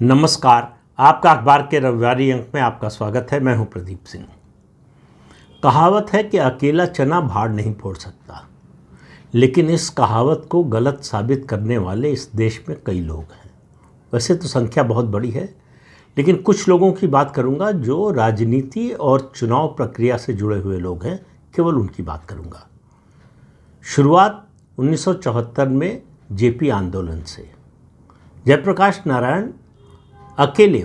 नमस्कार। आपका अखबार के रविवारी अंक में आपका स्वागत है। मैं हूं प्रदीप सिंह। कहावत है कि अकेला चना भाड़ नहीं फोड़ सकता, लेकिन इस कहावत को गलत साबित करने वाले इस देश में कई लोग हैं। वैसे तो संख्या बहुत बड़ी है, लेकिन कुछ लोगों की बात करूंगा जो राजनीति और चुनाव प्रक्रिया से जुड़े हुए लोग हैं, केवल उनकी बात करूंगा। शुरुआत 1974 में जेपी आंदोलन से। जयप्रकाश नारायण अकेले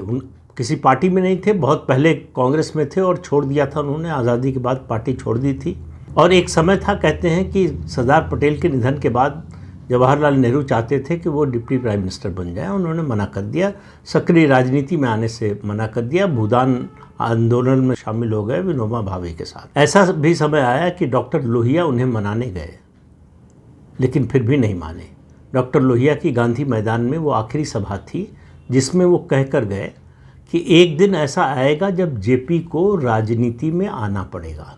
किसी पार्टी में नहीं थे, बहुत पहले कांग्रेस में थे और छोड़ दिया था उन्होंने। आज़ादी के बाद पार्टी छोड़ दी थी और एक समय था, कहते हैं कि सरदार पटेल के निधन के बाद जवाहरलाल नेहरू चाहते थे कि वो डिप्टी प्राइम मिनिस्टर बन जाए। उन्होंने मना कर दिया, सक्रिय राजनीति में आने से मना कर दिया। भूदान आंदोलन में शामिल हो गए विनोबा भावे के साथ। ऐसा भी समय आया कि डॉक्टर लोहिया उन्हें मनाने गए, लेकिन फिर भी नहीं माने। डॉक्टर लोहिया की गांधी मैदान में वो आखिरी सभा थी जिसमें वो कहकर गए कि एक दिन ऐसा आएगा जब जेपी को राजनीति में आना पड़ेगा।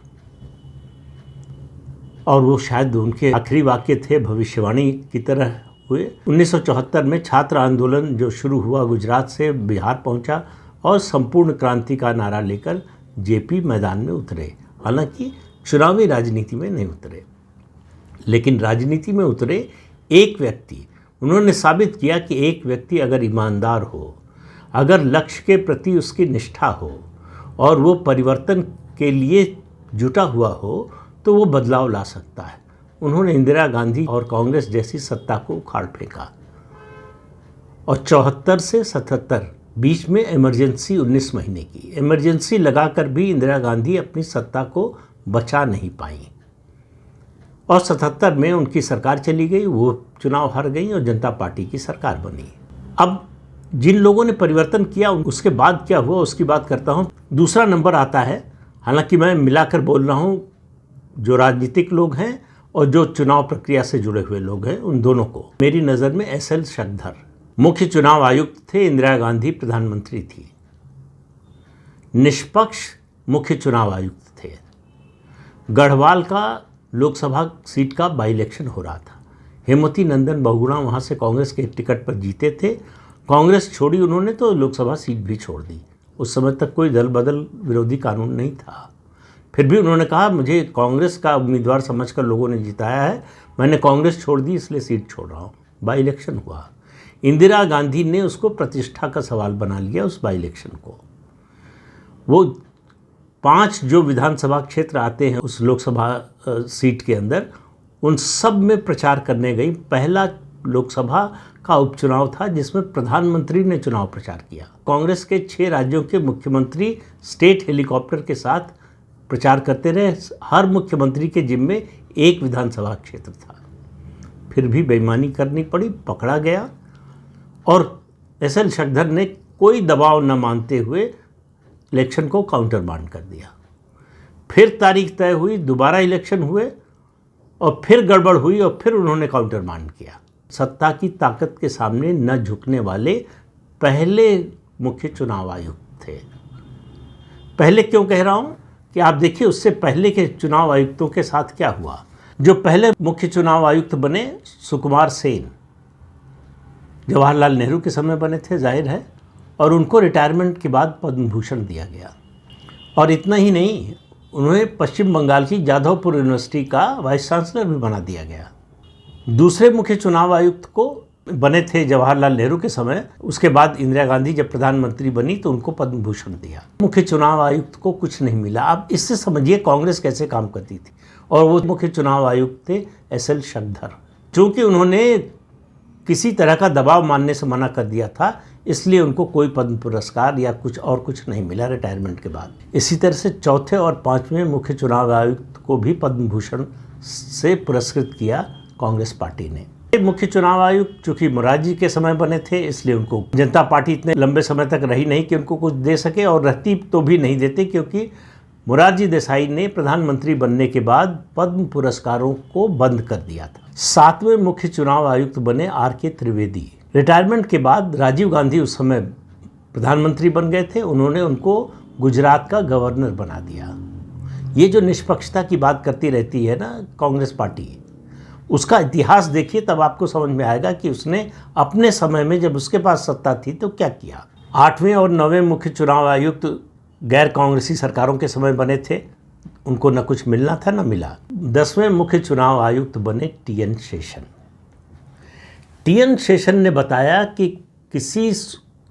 और वो शायद उनके आखिरी वाक्य थे, भविष्यवाणी की तरह हुए। 1974 में छात्र आंदोलन जो शुरू हुआ गुजरात से बिहार पहुंचा और संपूर्ण क्रांति का नारा लेकर जेपी मैदान में उतरे। हालांकि चुनावी राजनीति में नहीं उतरे, लेकिन राजनीति में उतरे एक व्यक्ति। उन्होंने साबित किया कि एक व्यक्ति अगर ईमानदार हो, अगर लक्ष्य के प्रति उसकी निष्ठा हो और वो परिवर्तन के लिए जुटा हुआ हो, तो वो बदलाव ला सकता है। उन्होंने इंदिरा गांधी और कांग्रेस जैसी सत्ता को उखाड़ फेंका और 74 से 77 बीच में इमरजेंसी 19 महीने की इमरजेंसी लगाकर भी इंदिरा गांधी अपनी सत्ता को बचा नहीं पाई और 77 में उनकी सरकार चली गई। वो चुनाव हार गई और जनता पार्टी की सरकार बनी। अब जिन लोगों ने परिवर्तन किया उसके बाद क्या हुआ उसकी बात करता हूँ। दूसरा नंबर आता है, हालांकि मैं मिलाकर बोल रहा हूँ, जो राजनीतिक लोग हैं और जो चुनाव प्रक्रिया से जुड़े हुए लोग हैं, उन दोनों को। मेरी नज़र में एसएल शक्धर मुख्य चुनाव आयुक्त थे, इंदिरा गांधी प्रधानमंत्री थी। निष्पक्ष मुख्य चुनाव आयुक्त थे। गढ़वाल का लोकसभा सीट का बाई इलेक्शन हो रहा था। हेमवती नंदन बहुगुणा वहाँ से कांग्रेस के टिकट पर जीते थे। कांग्रेस छोड़ी उन्होंने तो लोकसभा सीट भी छोड़ दी। उस समय तक कोई दल बदल विरोधी कानून नहीं था। फिर भी उन्होंने कहा, मुझे कांग्रेस का उम्मीदवार समझकर लोगों ने जिताया है, मैंने कांग्रेस छोड़ दी इसलिए सीट छोड़ रहा हूँ। बाई इलेक्शन हुआ। इंदिरा गांधी ने उसको प्रतिष्ठा का सवाल बना लिया। उस बाई इलेक्शन को वो 5 जो विधानसभा क्षेत्र आते हैं उस लोकसभा सीट के अंदर, उन सब में प्रचार करने गई। पहला लोकसभा का उपचुनाव था जिसमें प्रधानमंत्री ने चुनाव प्रचार किया। कांग्रेस के 6 राज्यों के मुख्यमंत्री स्टेट हेलीकॉप्टर के साथ प्रचार करते रहे। हर मुख्यमंत्री के जिम्मे एक विधानसभा क्षेत्र था। फिर भी बेईमानी करनी पड़ी, पकड़ा गया और एसएल शक्धर ने कोई दबाव न मानते हुए इलेक्शन को काउंटर मांड कर दिया। फिर तारीख तय हुई, दोबारा इलेक्शन हुए और फिर गड़बड़ हुई और फिर उन्होंने काउंटर मांड किया। सत्ता की ताकत के सामने न झुकने वाले पहले मुख्य चुनाव आयुक्त थे। पहले क्यों कह रहा हूँ कि आप देखिए उससे पहले के चुनाव आयुक्तों के साथ क्या हुआ। जो पहले मुख्य चुनाव आयुक्त बने, सुकुमार सेन, जवाहरलाल नेहरू के समय बने थे, जाहिर है, और उनको रिटायरमेंट के बाद पद्म भूषण दिया गया। और इतना ही नहीं, उन्हें पश्चिम बंगाल की जाधवपुर यूनिवर्सिटी का वाइस चांसलर भी बना दिया गया। दूसरे मुख्य चुनाव आयुक्त को बने थे जवाहरलाल नेहरू के समय। उसके बाद इंदिरा गांधी जब प्रधानमंत्री बनी तो उनको पद्म भूषण दिया। मुख्य चुनाव आयुक्त को कुछ नहीं मिला। अब इससे समझिए कांग्रेस कैसे काम करती थी। और वो मुख्य चुनाव आयुक्त थे एसएल शक्धर। चूँकि उन्होंने किसी तरह का दबाव मानने से मना कर दिया था, इसलिए उनको कोई पद्म पुरस्कार या कुछ नहीं मिला रिटायरमेंट के बाद। इसी तरह से चौथे और 5वें मुख्य चुनाव आयुक्त को भी पद्म भूषण से पुरस्कृत किया कांग्रेस पार्टी ने। मुख्य चुनाव आयुक्त चूँकि मोरारजी के समय बने थे, इसलिए उनको जनता पार्टी इतने लंबे समय तक रही नहीं कि उनको कुछ दे सके, और रहती तो भी नहीं देते, क्योंकि मोरारजी देसाई ने प्रधानमंत्री बनने के बाद पद्म पुरस्कारों को बंद कर दिया था। 7वें मुख्य चुनाव आयुक्त बने आर.के. त्रिवेदी। रिटायरमेंट के बाद राजीव गांधी उस समय प्रधानमंत्री बन गए थे, उन्होंने उनको गुजरात का गवर्नर बना दिया। ये जो निष्पक्षता की बात करती रहती है ना कांग्रेस पार्टी, उसका इतिहास देखिए, तब आपको समझ में आएगा कि उसने अपने समय में जब उसके पास सत्ता थी तो क्या किया। 8वें और 9वें मुख्य चुनाव आयुक्त गैर कांग्रेसी सरकारों के समय बने थे, उनको न कुछ मिलना था न मिला। 10वें मुख्य चुनाव आयुक्त बने टी.एन. शेषन। टी.एन. शेषन ने बताया कि किसी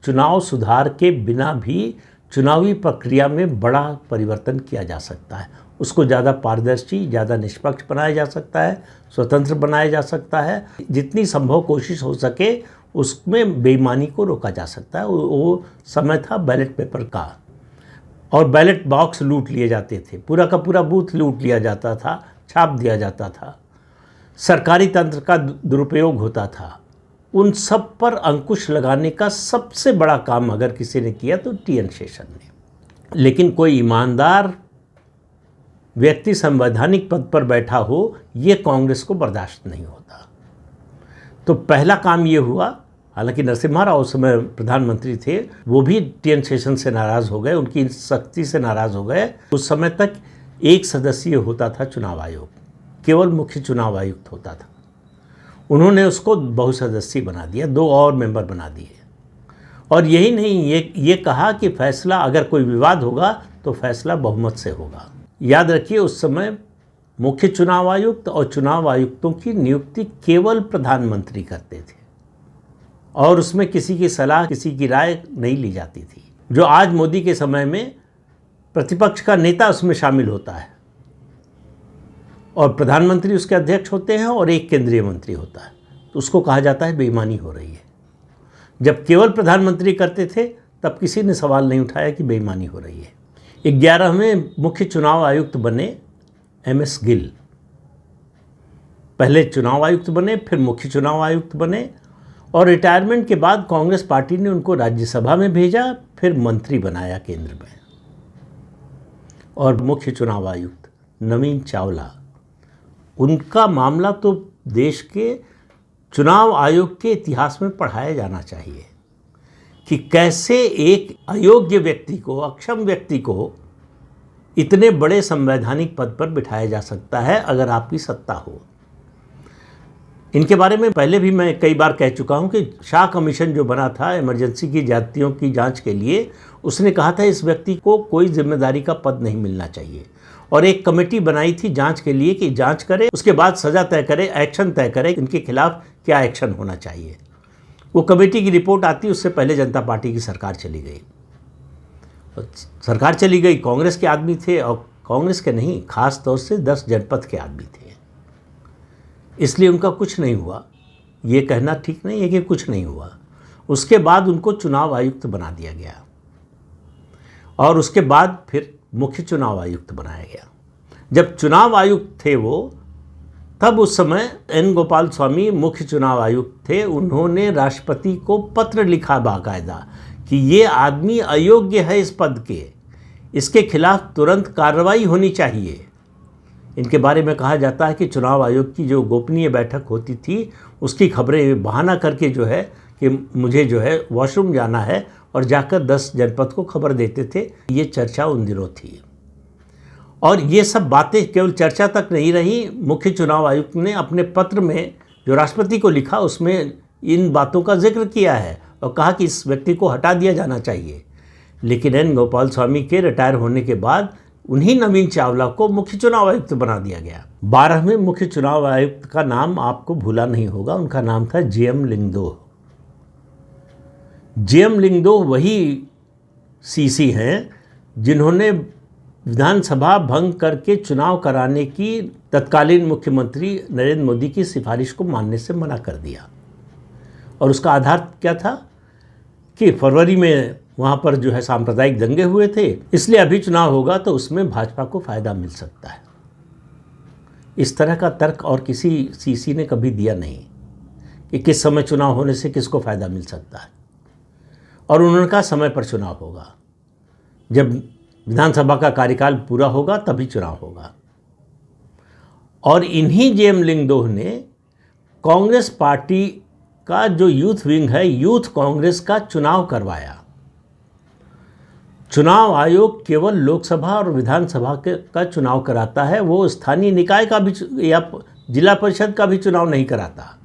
चुनाव सुधार के बिना भी चुनावी प्रक्रिया में बड़ा परिवर्तन किया जा सकता है। उसको ज़्यादा पारदर्शी, ज़्यादा निष्पक्ष बनाया जा सकता है, स्वतंत्र बनाया जा सकता है। जितनी संभव कोशिश हो सके उसमें बेईमानी को रोका जा सकता है। वो समय था बैलेट पेपर का, और बैलेट बॉक्स लूट लिए जाते थे, पूरा का पूरा बूथ लूट लिया जाता था, छाप दिया जाता था, सरकारी तंत्र का दुरुपयोग होता था। उन सब पर अंकुश लगाने का सबसे बड़ा काम अगर किसी ने किया तो टी.एन. शेषन ने। लेकिन कोई ईमानदार व्यक्ति संवैधानिक पद पर बैठा हो, ये कांग्रेस को बर्दाश्त नहीं होता। तो पहला काम ये हुआ, हालांकि नरसिम्हा राव उस समय प्रधानमंत्री थे, वो भी टी.एन. शेषन से नाराज़ हो गए, उनकी सख्ती से नाराज़ हो गए। उस समय तक एक सदस्यीय होता था चुनाव आयोग, केवल मुख्य चुनाव आयुक्त होता था। उन्होंने उसको बहुसदस्यीय बना दिया, 2 और मेंबर बना दिए। और यही नहीं, ये कहा कि फैसला, अगर कोई विवाद होगा तो फैसला बहुमत से होगा। याद रखिए, उस समय मुख्य चुनाव आयुक्त और चुनाव आयुक्तों की नियुक्ति केवल प्रधानमंत्री करते थे, और उसमें किसी की सलाह, किसी की राय नहीं ली जाती थी। जो आज मोदी के समय में प्रतिपक्ष का नेता उसमें शामिल होता है, और प्रधानमंत्री उसके अध्यक्ष होते हैं, और एक केंद्रीय मंत्री होता है, तो उसको कहा जाता है बेईमानी हो रही है। जब केवल प्रधानमंत्री करते थे तब किसी ने सवाल नहीं उठाया कि बेईमानी हो रही है। 11वें मुख्य चुनाव आयुक्त बने एम.एस. गिल। पहले चुनाव आयुक्त बने, फिर मुख्य चुनाव आयुक्त बने, और रिटायरमेंट के बाद कांग्रेस पार्टी ने उनको राज्यसभा में भेजा, फिर मंत्री बनाया केंद्र में। और मुख्य चुनाव आयुक्त नवीन चावला, उनका मामला तो देश के चुनाव आयोग के इतिहास में पढ़ाया जाना चाहिए कि कैसे एक अयोग्य व्यक्ति को, अक्षम व्यक्ति को इतने बड़े संवैधानिक पद पर बिठाया जा सकता है अगर आपकी सत्ता हो। इनके बारे में पहले भी मैं कई बार कह चुका हूं कि शाह कमीशन जो बना था इमरजेंसी की ज्यादतियों की जांच के लिए, उसने कहा था इस व्यक्ति को कोई जिम्मेदारी का पद नहीं मिलना चाहिए, और एक कमेटी बनाई थी जांच के लिए कि जांच करे, उसके बाद सज़ा तय करे, एक्शन तय करे, इनके खिलाफ क्या एक्शन होना चाहिए। वो कमेटी की रिपोर्ट आती, उससे पहले जनता पार्टी की सरकार चली गई। सरकार चली गई, कांग्रेस के आदमी थे, और कांग्रेस के नहीं, खास तौर से 10 जनपद के आदमी थे, इसलिए उनका कुछ नहीं हुआ। ये कहना ठीक नहीं है कि कुछ नहीं हुआ। उसके बाद उनको चुनाव आयुक्त बना दिया गया, और उसके बाद फिर मुख्य चुनाव आयुक्त बनाया गया। जब चुनाव आयुक्त थे वो, तब उस समय एन गोपाल स्वामी मुख्य चुनाव आयुक्त थे। उन्होंने राष्ट्रपति को पत्र लिखा बाकायदा कि ये आदमी अयोग्य है इस पद के, इसके खिलाफ तुरंत कार्रवाई होनी चाहिए। इनके बारे में कहा जाता है कि चुनाव आयोग की जो गोपनीय बैठक होती थी, उसकी खबरें बहाना करके जो है कि मुझे जो है वॉशरूम जाना है, और जाकर 10 जनपद को खबर देते थे। ये चर्चा उन दिनों थी, और ये सब बातें केवल चर्चा तक नहीं रही। मुख्य चुनाव आयुक्त ने अपने पत्र में जो राष्ट्रपति को लिखा, उसमें इन बातों का जिक्र किया है और कहा कि इस व्यक्ति को हटा दिया जाना चाहिए। लेकिन एन गोपाल स्वामी के रिटायर होने के बाद उन्हीं नवीन चावला को मुख्य चुनाव आयुक्त बना दिया गया। 12वें मुख्य चुनाव आयुक्त का नाम आपको भूला नहीं होगा, उनका नाम था जे.एम. लिंगदोह। जे.एम. लिंगदोह वही सीसी हैं जिन्होंने विधानसभा भंग करके चुनाव कराने की तत्कालीन मुख्यमंत्री नरेंद्र मोदी की सिफारिश को मानने से मना कर दिया। और उसका आधार क्या था कि फरवरी में वहाँ पर जो है सांप्रदायिक दंगे हुए थे, इसलिए अभी चुनाव होगा तो उसमें भाजपा को फ़ायदा मिल सकता है। इस तरह का तर्क और किसी सीसी ने कभी दिया नहीं कि किस समय चुनाव होने से किसको फ़ायदा मिल सकता है। और उन्होंने कहा समय पर चुनाव होगा, जब विधानसभा का कार्यकाल पूरा होगा तभी चुनाव होगा। और इन्हीं जे.एम. लिंगदोह ने कांग्रेस पार्टी का जो यूथ विंग है, यूथ कांग्रेस का चुनाव करवाया। चुनाव आयोग केवल लोकसभा और विधानसभा का चुनाव कराता है, वो स्थानीय निकाय का भी या जिला परिषद का भी चुनाव नहीं कराता,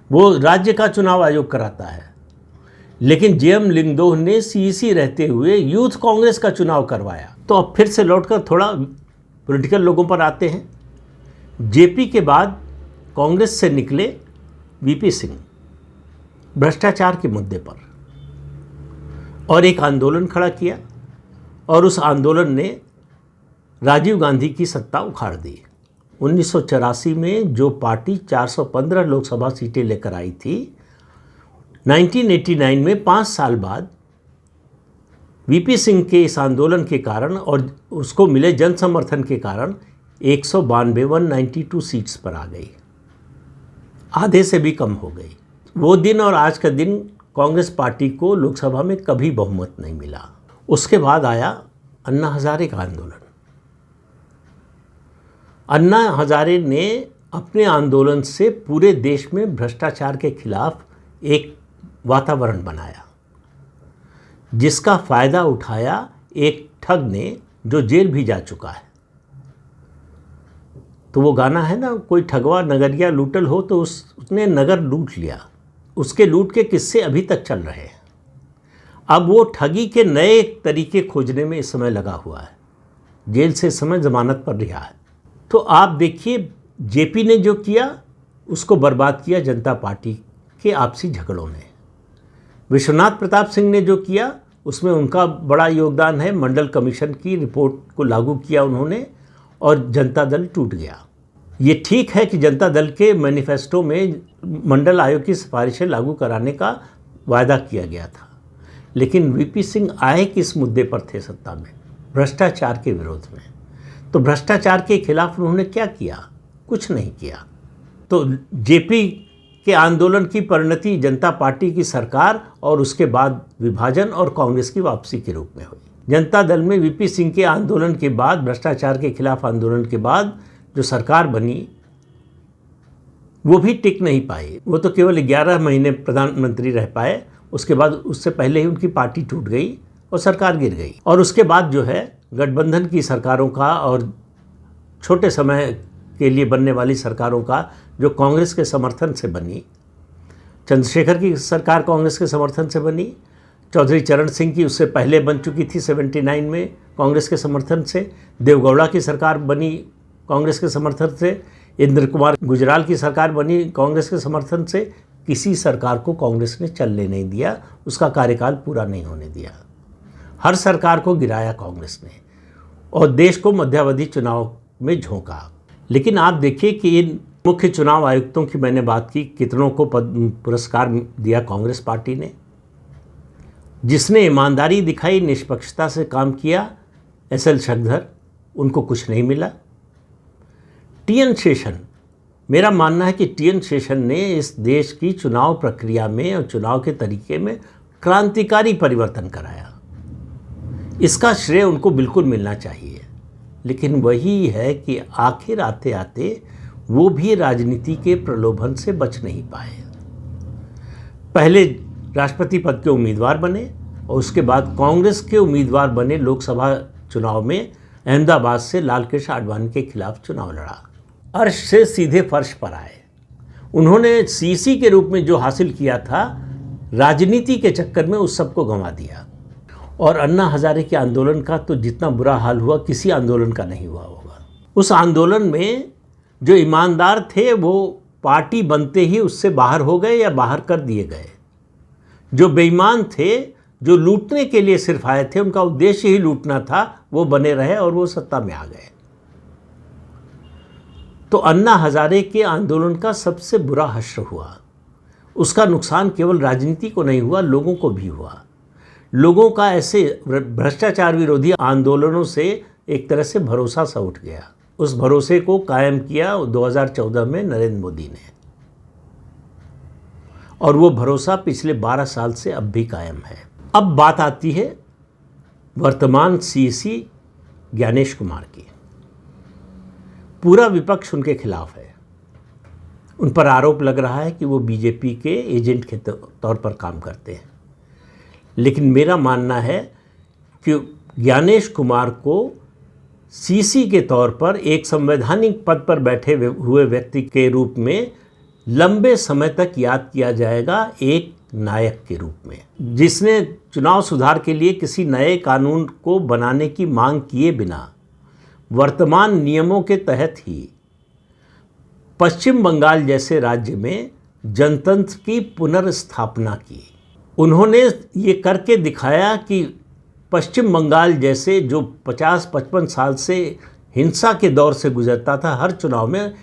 वो राज्य का चुनाव आयोग कराता है। लेकिन जेएम लिंगदोह ने सीईसी रहते हुए यूथ कांग्रेस का चुनाव करवाया। तो अब फिर से लौटकर थोड़ा पॉलिटिकल लोगों पर आते हैं। जेपी के बाद कांग्रेस से निकले वीपी सिंह भ्रष्टाचार के मुद्दे पर, और एक आंदोलन खड़ा किया, और उस आंदोलन ने राजीव गांधी की सत्ता उखाड़ दी। 1984 में जो पार्टी 415 लोकसभा सीटें लेकर आई थी, 1989 में 5 साल बाद वीपी सिंह के इस आंदोलन के कारण और उसको मिले जन समर्थन के कारण 192 सीट्स पर आ गई, आधे से भी कम हो गई। वो दिन और आज का दिन कांग्रेस पार्टी को लोकसभा में कभी बहुमत नहीं मिला। उसके बाद आया अन्ना हजारे का आंदोलन। अन्ना हजारे ने अपने आंदोलन से पूरे देश में भ्रष्टाचार के खिलाफ एक वातावरण बनाया, जिसका फ़ायदा उठाया एक ठग ने, जो जेल भी जा चुका है। तो वो गाना है ना, कोई ठगवा नगरिया लूटल हो, तो उसने नगर लूट लिया। उसके लूट के किस्से अभी तक चल रहे हैं। अब वो ठगी के नए तरीके खोजने में इस समय लगा हुआ है। जेल से इस समय जमानत पर रिहा है। तो आप देखिए, जेपी ने जो किया उसको बर्बाद किया जनता पार्टी के आपसी झगड़ों ने। विश्वनाथ प्रताप सिंह ने जो किया उसमें उनका बड़ा योगदान है। मंडल कमीशन की रिपोर्ट को लागू किया उन्होंने, और जनता दल टूट गया। ये ठीक है कि जनता दल के मैनिफेस्टो में मंडल आयोग की सिफारिशें लागू कराने का वायदा किया गया था, लेकिन वीपी सिंह आए किस मुद्दे पर थे सत्ता में? भ्रष्टाचार के विरोध में। तो भ्रष्टाचार के खिलाफ उन्होंने क्या किया? कुछ नहीं किया। तो जेपी के आंदोलन की परिणति जनता पार्टी की सरकार और उसके बाद विभाजन और कांग्रेस की वापसी के रूप में हुई। जनता दल में वीपी सिंह के आंदोलन के बाद, भ्रष्टाचार के खिलाफ आंदोलन के बाद जो सरकार बनी, वो भी टिक नहीं पाई। वो तो केवल 11 महीने प्रधानमंत्री रह पाए। उसके बाद, उससे पहले ही उनकी पार्टी टूट गई और सरकार गिर गई। और उसके बाद जो है गठबंधन की सरकारों का और छोटे समय के लिए बनने वाली सरकारों का, जो कांग्रेस के समर्थन से बनी, चंद्रशेखर की सरकार कांग्रेस के समर्थन से बनी, चौधरी चरण सिंह की उससे पहले बन चुकी थी 79 में कांग्रेस के समर्थन से, देवगौड़ा की सरकार बनी कांग्रेस के समर्थन से, इंद्र कुमार गुजराल की सरकार बनी कांग्रेस के समर्थन से। किसी सरकार को कांग्रेस ने चलने नहीं दिया, उसका कार्यकाल पूरा नहीं होने दिया। हर सरकार को गिराया कांग्रेस ने और देश को मध्यावधि चुनाव में झोंका। लेकिन आप देखिए कि इन मुख्य चुनाव आयुक्तों की मैंने बात की, कितनों को पुरस्कार दिया कांग्रेस पार्टी ने। जिसने ईमानदारी दिखाई, निष्पक्षता से काम किया, एसएल शक्धर, उनको कुछ नहीं मिला। टीएन शेषन, मेरा मानना है कि टीएन शेषन ने इस देश की चुनाव प्रक्रिया में और चुनाव के तरीके में क्रांतिकारी परिवर्तन कराया। इसका श्रेय उनको बिल्कुल मिलना चाहिए। लेकिन वही है कि आखिर आते आते वो भी राजनीति के प्रलोभन से बच नहीं पाए। पहले राष्ट्रपति पद के उम्मीदवार बने और उसके बाद कांग्रेस के उम्मीदवार बने। लोकसभा चुनाव में अहमदाबाद से लाल कृष्ण आडवाणी के खिलाफ चुनाव लड़ा। अर्श से सीधे फर्श पर आए। उन्होंने सीसी के रूप में जो हासिल किया था, राजनीति के चक्कर में उस सबको गंवा दिया। और अन्ना हजारे के आंदोलन का तो जितना बुरा हाल हुआ, किसी आंदोलन का नहीं हुआ होगा। उस आंदोलन में जो ईमानदार थे वो पार्टी बनते ही उससे बाहर हो गए या बाहर कर दिए गए। जो बेईमान थे, जो लूटने के लिए सिर्फ आए थे, उनका उद्देश्य ही लूटना था, वो बने रहे और वो सत्ता में आ गए। तो अन्ना हजारे के आंदोलन का सबसे बुरा हश्र हुआ। उसका नुकसान केवल राजनीति को नहीं हुआ, लोगों को भी हुआ। लोगों का ऐसे भ्रष्टाचार विरोधी आंदोलनों से एक तरह से भरोसा सा उठ गया। उस भरोसे को कायम किया 2014 में नरेंद्र मोदी ने, और वो भरोसा पिछले 12 साल से अब भी कायम है। अब बात आती है वर्तमान सीएसी ज्ञानेश कुमार की। पूरा विपक्ष उनके खिलाफ है। उन पर आरोप लग रहा है कि वो बीजेपी के एजेंट के तौर पर काम करते हैं। लेकिन मेरा मानना है कि ज्ञानेश कुमार को सीसी के तौर पर एक संवैधानिक पद पर बैठे हुए व्यक्ति के रूप में लंबे समय तक याद किया जाएगा, एक नायक के रूप में, जिसने चुनाव सुधार के लिए किसी नए कानून को बनाने की मांग किए बिना वर्तमान नियमों के तहत ही पश्चिम बंगाल जैसे राज्य में जनतंत्र की पुनर्स्थापना की। उन्होंने ये करके दिखाया कि पश्चिम बंगाल जैसे जो 50-55 साल से हिंसा के दौर से गुजरता था, हर चुनाव में,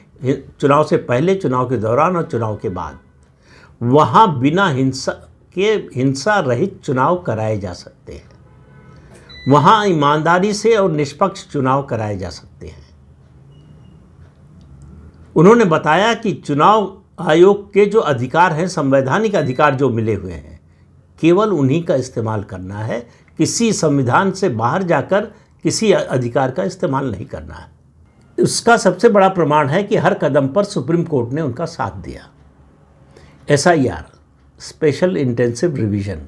चुनाव से पहले, चुनाव के दौरान और चुनाव के बाद, वहाँ बिना हिंसा रहित चुनाव कराए जा सकते हैं। वहाँ ईमानदारी से और निष्पक्ष चुनाव कराए जा सकते हैं। उन्होंने बताया कि चुनाव आयोग के जो अधिकार हैं, संवैधानिक अधिकार जो मिले हुए हैं, केवल उन्हीं का इस्तेमाल करना है, किसी संविधान से बाहर जाकर किसी अधिकार का इस्तेमाल नहीं करना है। उसका सबसे बड़ा प्रमाण है कि हर कदम पर सुप्रीम कोर्ट ने उनका साथ दिया। SIR, स्पेशल इंटेंसिव रिवीजन,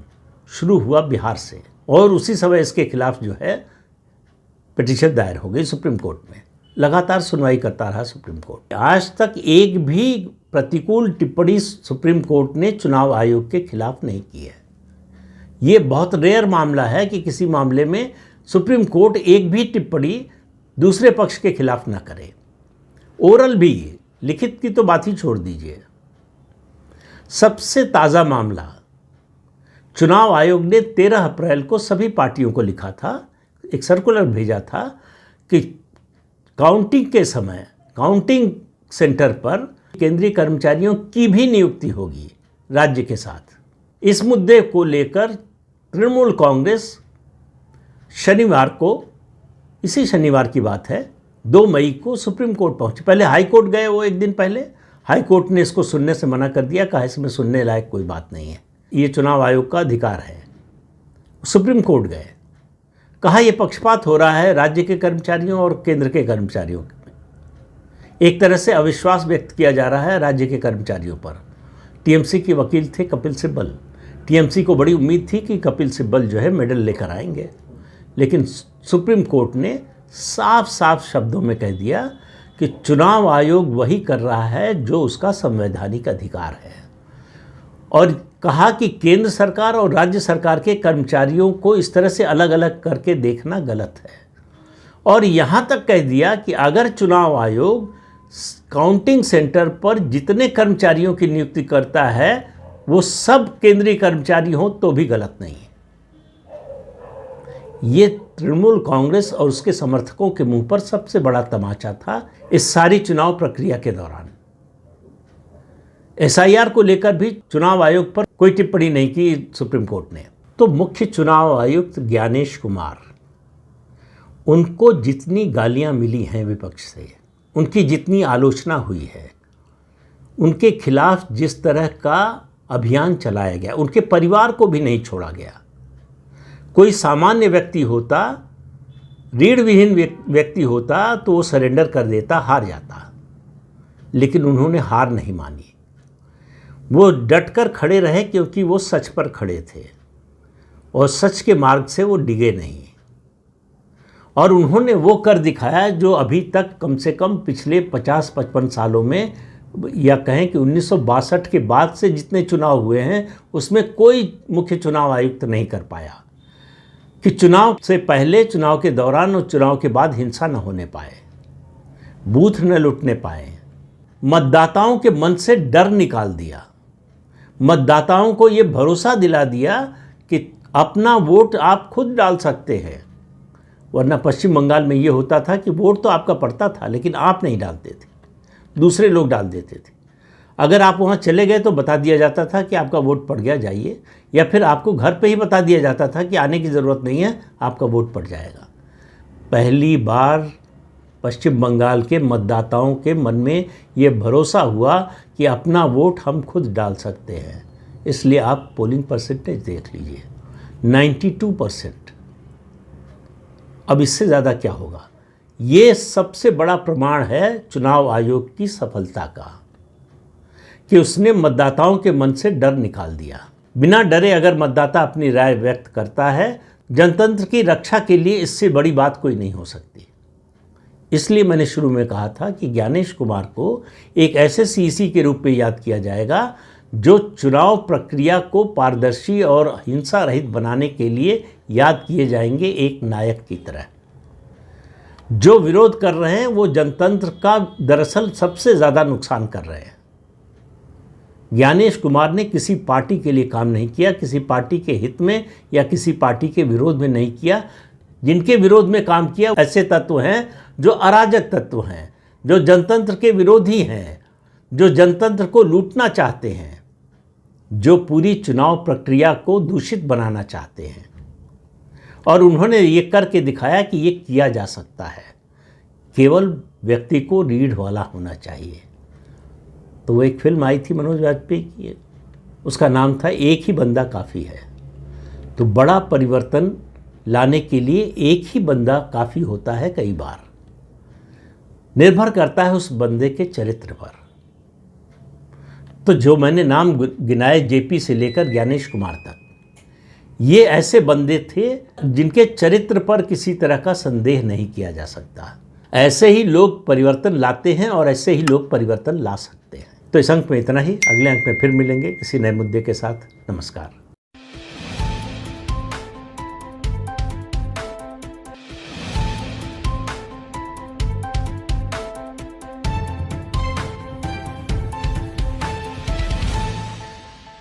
शुरू हुआ बिहार से और उसी समय इसके खिलाफ जो है पिटीशन दायर हो गई सुप्रीम कोर्ट में। लगातार सुनवाई करता रहा सुप्रीम कोर्ट। आज तक एक भी प्रतिकूल टिप्पणी सुप्रीम कोर्ट ने चुनाव आयोग के खिलाफ नहीं की है। ये बहुत रेयर मामला है कि किसी मामले में सुप्रीम कोर्ट एक भी टिप्पणी दूसरे पक्ष के खिलाफ ना करे। ओरल भी, लिखित की तो बात ही छोड़ दीजिए। सबसे ताज़ा मामला, चुनाव आयोग ने 13 अप्रैल को सभी पार्टियों को लिखा था, एक सर्कुलर भेजा था कि काउंटिंग के समय काउंटिंग सेंटर पर केंद्रीय कर्मचारियों की भी नियुक्ति होगी राज्य के साथ। इस मुद्दे को लेकर तृणमूल कांग्रेस शनिवार को, इसी शनिवार की बात है, 2 मई को सुप्रीम कोर्ट पहुंचे। पहले हाई कोर्ट गए वो एक दिन पहले, हाई कोर्ट ने इसको सुनने से मना कर दिया, कहा इसमें सुनने लायक कोई बात नहीं है, ये चुनाव आयोग का अधिकार है। सुप्रीम कोर्ट गए, कहा यह पक्षपात हो रहा है राज्य के कर्मचारियों और केंद्र के कर्मचारियों में। एक तरह से अविश्वास व्यक्त किया जा रहा है राज्य के कर्मचारियों पर। टीएमसी के वकील थे कपिल सिब्बल। टीएमसी को बड़ी उम्मीद थी कि कपिल सिब्बल जो है मेडल लेकर आएंगे, लेकिन सुप्रीम कोर्ट ने साफ साफ शब्दों में कह दिया कि चुनाव आयोग वही कर रहा है जो उसका संवैधानिक अधिकार है, और कहा कि केंद्र सरकार और राज्य सरकार के कर्मचारियों को इस तरह से अलग अलग करके देखना गलत है। और यहाँ तक कह दिया कि अगर चुनाव आयोग काउंटिंग सेंटर पर जितने कर्मचारियों की नियुक्ति करता है वो सब केंद्रीय कर्मचारी हों तो भी गलत नहीं है। ये तृणमूल कांग्रेस और उसके समर्थकों के मुंह पर सबसे बड़ा तमाचा था इस सारी चुनाव प्रक्रिया के दौरान। SIR को लेकर भी चुनाव आयोग पर कोई टिप्पणी नहीं की सुप्रीम कोर्ट ने। तो मुख्य चुनाव आयुक्त ज्ञानेश कुमार, उनको जितनी गालियां मिली हैं विपक्ष से, उनकी जितनी आलोचना हुई है, उनके खिलाफ जिस तरह का अभियान चलाया गया, उनके परिवार को भी नहीं छोड़ा गया। कोई सामान्य व्यक्ति होता, रीढ़ विहीन व्यक्ति होता तो वो सरेंडर कर देता, हार जाता, लेकिन उन्होंने हार नहीं मानी। वो डटकर खड़े रहे क्योंकि वो सच पर खड़े थे और सच के मार्ग से वो डिगे नहीं, और उन्होंने वो कर दिखाया जो अभी तक कम से कम पिछले 50-55 सालों में, या कहें कि 1962 के बाद से जितने चुनाव हुए हैं उसमें कोई मुख्य चुनाव आयुक्त नहीं कर पाया कि चुनाव से पहले, चुनाव के दौरान और चुनाव के बाद हिंसा न होने पाए, बूथ न लुटने पाए, मतदाताओं के मन से डर निकाल दिया, मतदाताओं को ये भरोसा दिला दिया कि अपना वोट आप खुद डाल सकते हैं। वरना पश्चिम बंगाल में ये होता था कि वोट तो आपका पड़ता था लेकिन आप नहीं डालते थे, दूसरे लोग डाल देते थे। अगर आप वहाँ चले गए तो बता दिया जाता था कि आपका वोट पड़ गया, जाइए, या फिर आपको घर पे ही बता दिया जाता था कि आने की ज़रूरत नहीं है, आपका वोट पड़ जाएगा। पहली बार पश्चिम बंगाल के मतदाताओं के मन में ये भरोसा हुआ कि अपना वोट हम खुद डाल सकते हैं। इसलिए आप पोलिंग परसेंटेज देख लीजिए, 92%। अब इससे ज़्यादा क्या होगा? ये सबसे बड़ा प्रमाण है चुनाव आयोग की सफलता का कि उसने मतदाताओं के मन से डर निकाल दिया। बिना डरे अगर मतदाता अपनी राय व्यक्त करता है, जनतंत्र की रक्षा के लिए इससे बड़ी बात कोई नहीं हो सकती। इसलिए मैंने शुरू में कहा था कि ज्ञानेश कुमार को एक ऐसे सीईसी के रूप में याद किया जाएगा जो चुनाव प्रक्रिया को पारदर्शी और हिंसा रहित बनाने के लिए याद किए जाएंगे, एक नायक की तरह। जो विरोध कर रहे हैं वो जनतंत्र का दरअसल सबसे ज़्यादा नुकसान कर रहे हैं। ज्ञानेश कुमार ने किसी पार्टी के लिए काम नहीं किया, किसी पार्टी के हित में या किसी पार्टी के विरोध में नहीं किया। जिनके विरोध में काम किया ऐसे तत्व हैं जो अराजक तत्व हैं, जो जनतंत्र के विरोधी हैं, जो जनतंत्र को लूटना चाहते हैं, जो पूरी चुनाव प्रक्रिया को दूषित बनाना चाहते हैं। और उन्होंने ये करके दिखाया कि ये किया जा सकता है, केवल व्यक्ति को रीढ़ वाला होना चाहिए। तो वो एक फिल्म आई थी मनोज वाजपेयी की, उसका नाम था एक ही बंदा काफ़ी है। तो बड़ा परिवर्तन लाने के लिए एक ही बंदा काफ़ी होता है, कई बार निर्भर करता है उस बंदे के चरित्र पर। तो जो मैंने नाम गिनाए, जेपी से लेकर ज्ञानेश कुमार तक, ये ऐसे बंदे थे जिनके चरित्र पर किसी तरह का संदेह नहीं किया जा सकता। ऐसे ही लोग परिवर्तन लाते हैं और ऐसे ही लोग परिवर्तन ला सकते हैं। तो इस अंक में इतना ही। अगले अंक में फिर मिलेंगे किसी नए मुद्दे के साथ। नमस्कार।